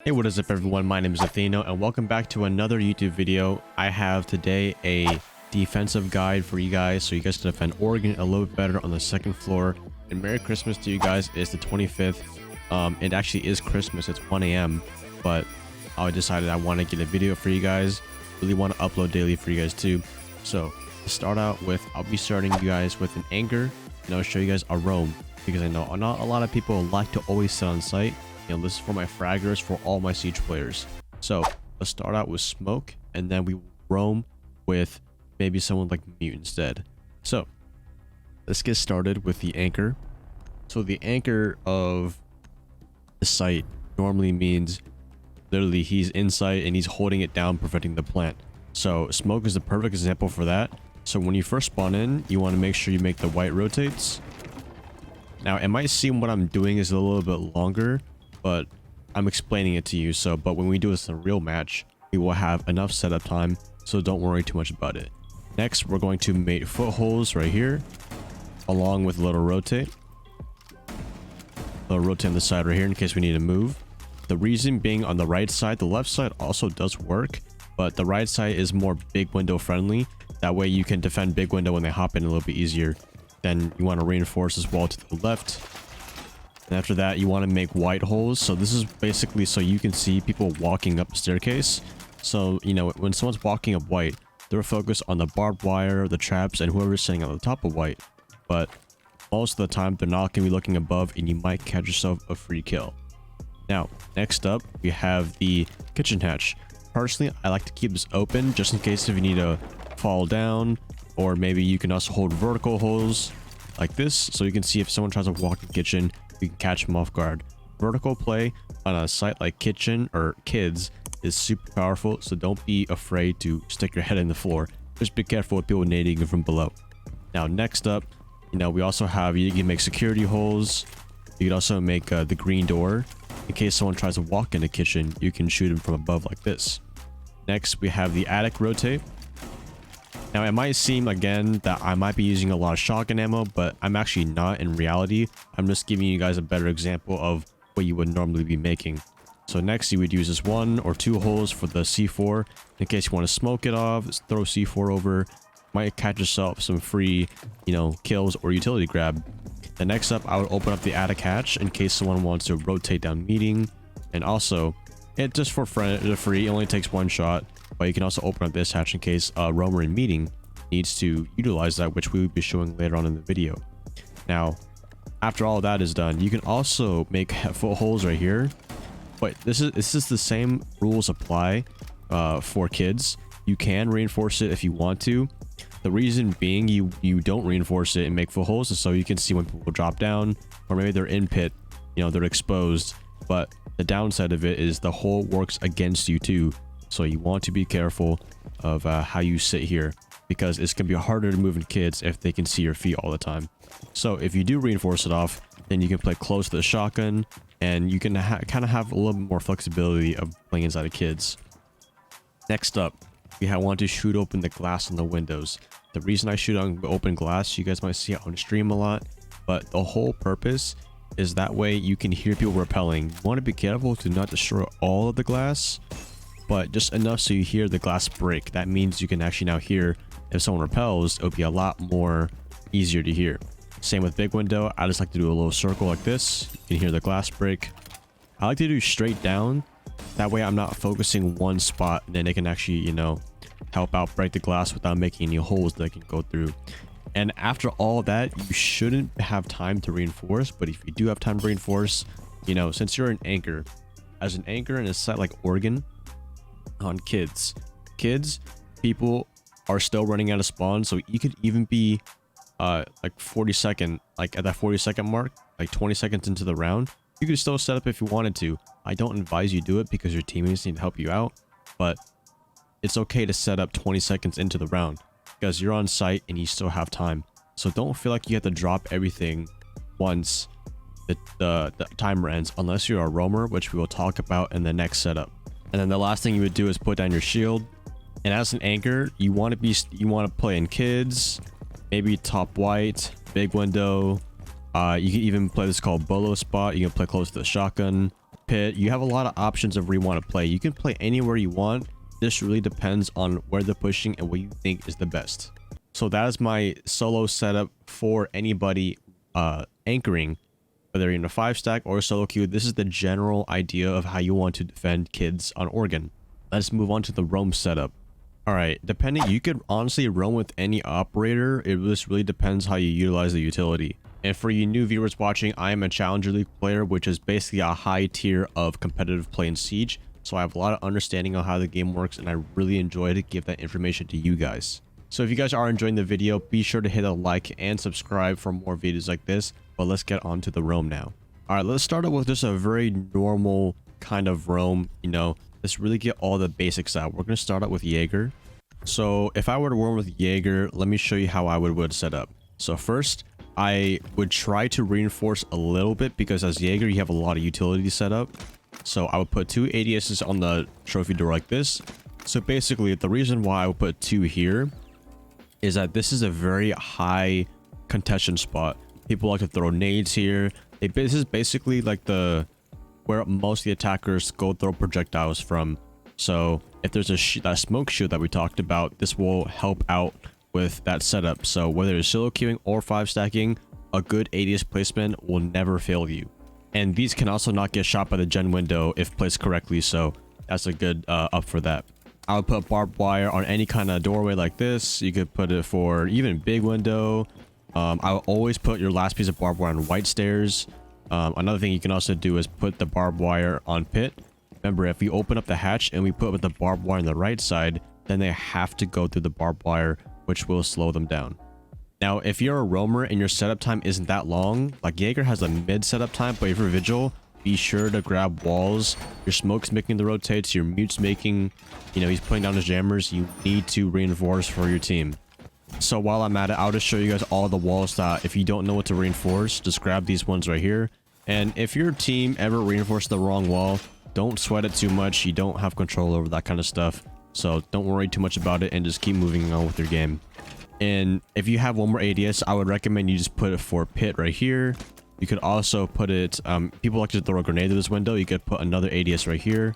Hey, what is up everyone? My name is Athieno and welcome back to another YouTube video. I have today a defensive guide for you guys so you guys can defend Oregon a little bit better on the second floor. And Merry Christmas to you guys. It's the 25th. It actually is Christmas. It's 1 a.m. But I decided I want to get a video for you guys. Really want to upload daily for you guys too. So to start out with, I'll be starting you guys with an anchor and I'll show you guys a roam because I know not a lot of people like to always sit on site. You know, this is for my fraggers, for all my siege players. So let's start out with smoke and then we roam with maybe someone like mute instead. So let's get started with the anchor. So the anchor of the site normally means literally he's in sight and he's holding it down, preventing the plant. So smoke is the perfect example for that. So when you first spawn in, you want to make sure you make the white rotates. Now it might seem what I'm doing is a little bit longer, but I'm explaining it to you. So, but when we do this in a real match, we will have enough setup time, so don't worry too much about it. Next, we're going to make footholds right here, along with a little rotate. A little rotate on the side right here in case we need to move. The reason being on the right side, the left side also does work, but the right side is more big window friendly. That way you can defend big window when they hop in a little bit easier. Then you want to reinforce this wall to the left. And after that, you want to make white holes. So this is basically so you can see people walking up the staircase. So, you know, when someone's walking up white, they're focused on the barbed wire, the traps, and whoever's sitting on the top of white. But most of the time, they're not going to be looking above, and you might catch yourself a free kill. Now, next up, we have the kitchen hatch. Personally, I like to keep this open just in case if you need to fall down, or maybe you can also hold vertical holes like this, so you can see if someone tries to walk in the kitchen, you can catch them off guard. Vertical play on a site like kitchen or kids is super powerful, so don't be afraid to stick your head in the floor. Just be careful with people nading from below. Now, next up, you know, we also have, you can make security holes. You can also make the green door. In case someone tries to walk in the kitchen, you can shoot them from above like this. Next, we have the attic rotate. Now, it might seem, again, that I might be using a lot of shotgun ammo, but I'm actually not in reality. I'm just giving you guys a better example of what you would normally be making. So next, you would use this 1 or 2 holes for the C4. In case you want to smoke it off, throw C4 over. Might catch yourself some free, you know, kills or utility grab. Then next up, I would open up the attic hatch in case someone wants to rotate down meeting. And also, it just for free, it only takes 1 shot. But you can also open up this hatch in case roamer in meeting needs to utilize that, which we will be showing later on in the video. Now, after all that is done, you can also make footholds right here. But this is the same rules apply for kids. You can reinforce it if you want to. The reason being you don't reinforce it and make footholds is so you can see when people drop down, or maybe they're in pit, you know, they're exposed. But the downside of it is the hole works against you too. So you want to be careful of how you sit here, because it's going to be harder to move in kids if they can see your feet all the time. So if you do reinforce it off, then you can play close to the shotgun, and you can kind of have a little bit more flexibility of playing inside of kids. Next up, we want to shoot open the glass on the windows. The reason I shoot on open glass, you guys might see it on stream a lot, but the whole purpose is that way you can hear people repelling. You want to be careful to not destroy all of the glass, but just enough so you hear the glass break. That means you can actually now hear if someone repels, it'll be a lot more easier to hear. Same with big window. I just like to do a little circle like this. You can hear the glass break. I like to do straight down. That way I'm not focusing one spot, and then they can actually, you know, help out break the glass without making any holes that can go through. And after all that, you shouldn't have time to reinforce, but if you do have time to reinforce, you know, since you're an anchor, as an anchor in a site like Oregon, on kids, people are still running out of spawn, so you could even be like 40-second, like at that 40-second mark, like 20 seconds into the round, you could still set up if you wanted to. I don't advise you do it because your teammates need to help you out, but it's okay to set up 20 seconds into the round because you're on site and you still have time. So don't feel like you have to drop everything once the timer ends, unless you're a roamer, which we will talk about in the next setup. And then the last thing you would do is put down your shield. And as an anchor, you want to play in kids, maybe top white, big window. You can even play this called bolo spot. You can play close to the shotgun. pit. You have a lot of options of where you want to play. You can play anywhere you want. This really depends on where they're pushing and what you think is the best. So that is my solo setup for anybody anchoring, whether you're in a 5-stack or a solo queue. This is the general idea of how you want to defend kids on Oregon. Let's move on to the roam setup. All right, you could honestly roam with any operator. It just really depends how you utilize the utility. And for you new viewers watching, I am a Challenger League player, which is basically a high tier of competitive play in Siege. So I have a lot of understanding on how the game works, and I really enjoy to give that information to you guys. So if you guys are enjoying the video, be sure to hit a like and subscribe for more videos like this. But let's get on to the roam now. All right, let's start out with just a very normal kind of roam. Let's really get all the basics out. We're going to start out with Jaeger. So if I were to roam with Jaeger, let me show you how I would set up. So first, I would try to reinforce a little bit, because as Jaeger, you have a lot of utility set up. So I would put 2 ADSs on the trophy door like this. So basically, the reason why I would put 2 here is that this is a very high contention spot. People like to throw nades here. This is basically like where most of the attackers go throw projectiles from. So if there's that smoke shield that we talked about, this will help out with that setup. So whether it's solo queuing or 5-stacking, a good ADS placement will never fail you. And these can also not get shot by the gen window if placed correctly, so that's a good up for that. I would put barbed wire on any kind of doorway like this. You could put it for even big window. I will always put your last piece of barbed wire on white stairs. Another thing you can also do is put the barbed wire on pit. Remember, if we open up the hatch and we put the barbed wire on the right side, then they have to go through the barbed wire, which will slow them down. Now, if you're a roamer and your setup time isn't that long, like Jaeger has a mid setup time, but if you're Vigil, be sure to grab walls. Your smoke's making the rotates, your mute's making, he's putting down his jammers. You need to reinforce for your team. So while I'm at it, I'll just show you guys all the walls that if you don't know what to reinforce, just grab these ones right here. And if your team ever reinforced the wrong wall, don't sweat it too much. You don't have control over that kind of stuff. So don't worry too much about it and just keep moving on with your game. And if you have one more ADS, I would recommend you just put it for pit right here. You could also put it, people like to throw a grenade through this window. You could put another ADS right here.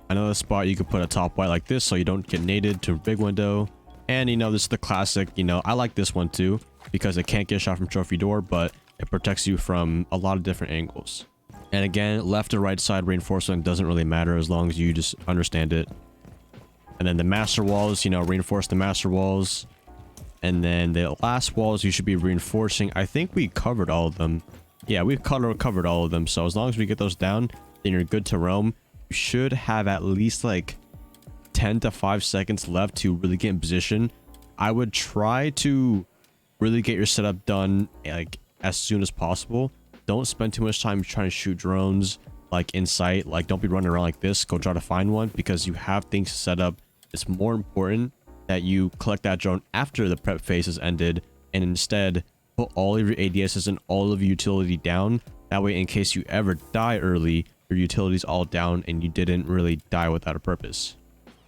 Another spot, you could put a top white like this so you don't get naded to a big window. And this is the classic, I like this one too, because it can't get shot from trophy door, but it protects you from a lot of different angles. And again, left or right side reinforcement doesn't really matter as long as you just understand it. And then the master walls, reinforce the master walls. And then the last walls you should be reinforcing. I think we covered all of them. Yeah, we've covered all of them. So as long as we get those down, then you're good to roam. You should have at least like 10 to 5 seconds left to really get in position. I would try to really get your setup done like as soon as possible. Don't spend too much time trying to shoot drones like in sight. Like, don't be running around like this. Go try to find one, because you have things set up. It's more important that you collect that drone after the prep phase has ended, and instead put all of your ADSs and all of your utility down. That way, in case you ever die early, your utility's all down and you didn't really die without a purpose.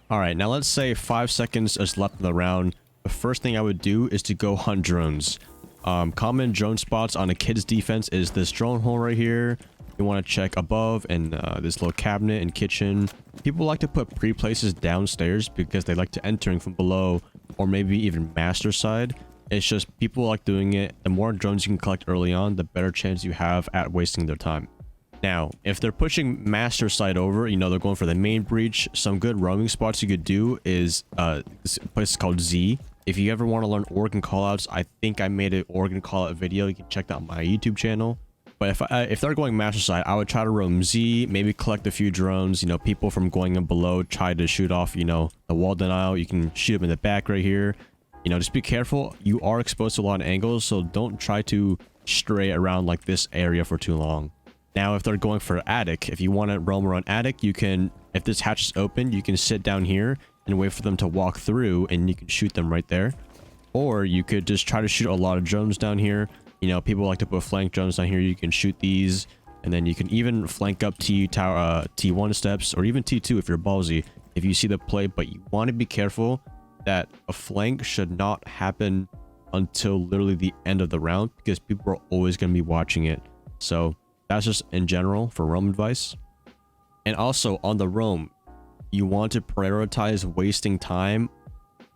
All right, now let's say 5 seconds is left in the round. The first thing I would do is to go hunt drones. Common drone spots on a kid's defense is this drone hole right here. You want to check above and this little cabinet and kitchen. People like to put pre-places downstairs because they like to entering from below, or maybe even master side. It's just people like doing it. The more drones you can collect early on, the better chance you have at wasting their time. Now, if they're pushing master side over, they're going for the main breach. Some good roaming spots you could do is this place called Z. If you ever want to learn Oregon callouts, I think I made an Oregon callout video. You can check that on my YouTube channel. But if they're going master side, I would try to roam Z, maybe collect a few drones. People from going in below try to shoot off, the wall denial. You can shoot them in the back right here. Just be careful. You are exposed to a lot of angles, so don't try to stray around like this area for too long. Now, if they're going for attic, if you want to roam around attic, you can, if this hatch is open, you can sit down here and wait for them to walk through, and you can shoot them right there. Or you could just try to shoot a lot of drones down here. People like to put flank drones down here. You can shoot these, and then you can even flank up T1 steps, or even T2 if you're ballsy, if you see the play. But you want to be careful that a flank should not happen until literally the end of the round, because people are always going to be watching it. So that's just in general for roam advice. And also on the roam, you want to prioritize wasting time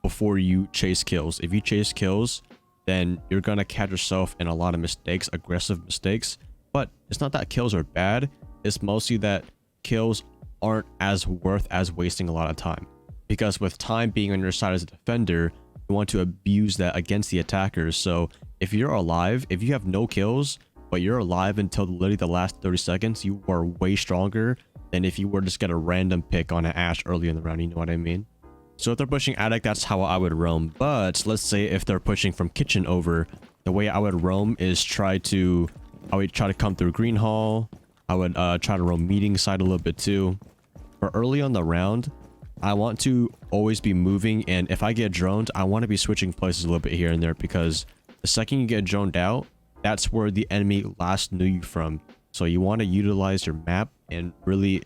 before you chase kills. If you chase kills, then you're gonna catch yourself in a lot of mistakes, aggressive mistakes. But it's not that kills are bad, it's mostly that kills aren't as worth as wasting a lot of time. Because with time being on your side as a defender, you want to abuse that against the attackers. So if you're alive, if you have no kills, but you're alive until literally the last 30 seconds, you are way stronger than if you were just get a random pick on an Ash early in the round, you know what I mean? So if they're pushing attic, that's how I would roam. But let's say if they're pushing from kitchen over, the way I would roam is I would try to come through green hall. I would try to roam meeting side a little bit too. For early on the round, I want to always be moving, and if I get droned, I want to be switching places a little bit here and there, because the second you get droned out, that's where the enemy last knew you from. So you want to utilize your map and really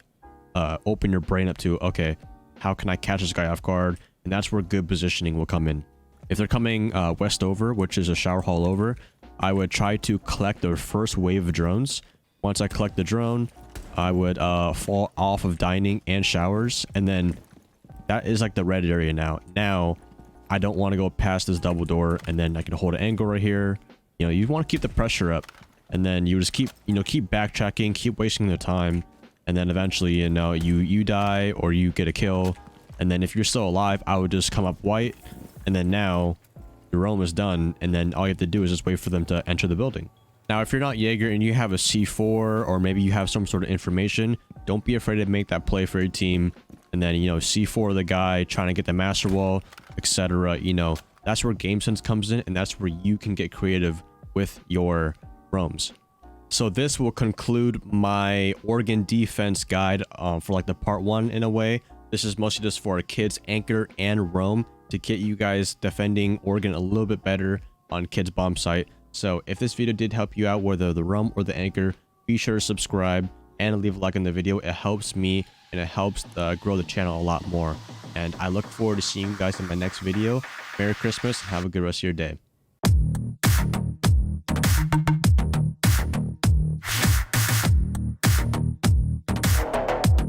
open your brain up to, okay, how can I catch this guy off guard? And that's where good positioning will come in. If they're coming west over, which is a shower hall over, I would try to collect their first wave of drones. Once I collect the drone, I would fall off of dining and showers, and then that is like the red area now. Now, I don't want to go past this double door, and then I can hold an angle right here. You know, you want to keep the pressure up, and then you just keep backtracking, keep wasting the time, and then eventually, you know, you die or you get a kill, and then if you're still alive, I would just come up white, and then now your roam is done, and then all you have to do is just wait for them to enter the building. Now, if you're not Jaeger and you have a C4, or maybe you have some sort of information, don't be afraid to make that play for your team. And then, you know, C4 the guy trying to get the master wall, etc. You know, that's where game sense comes in, and that's where you can get creative with your roams. So this will conclude my Oregon defense guide for like the part 1 in a way. This is mostly just for kids anchor and roam to get you guys defending Oregon a little bit better on kids bomb site. So if this video did help you out, whether the roam or the anchor, be sure to subscribe and leave a like on the video. It helps me and it helps grow the channel a lot more. And I look forward to seeing you guys in my next video. Merry Christmas and have a good rest of your day.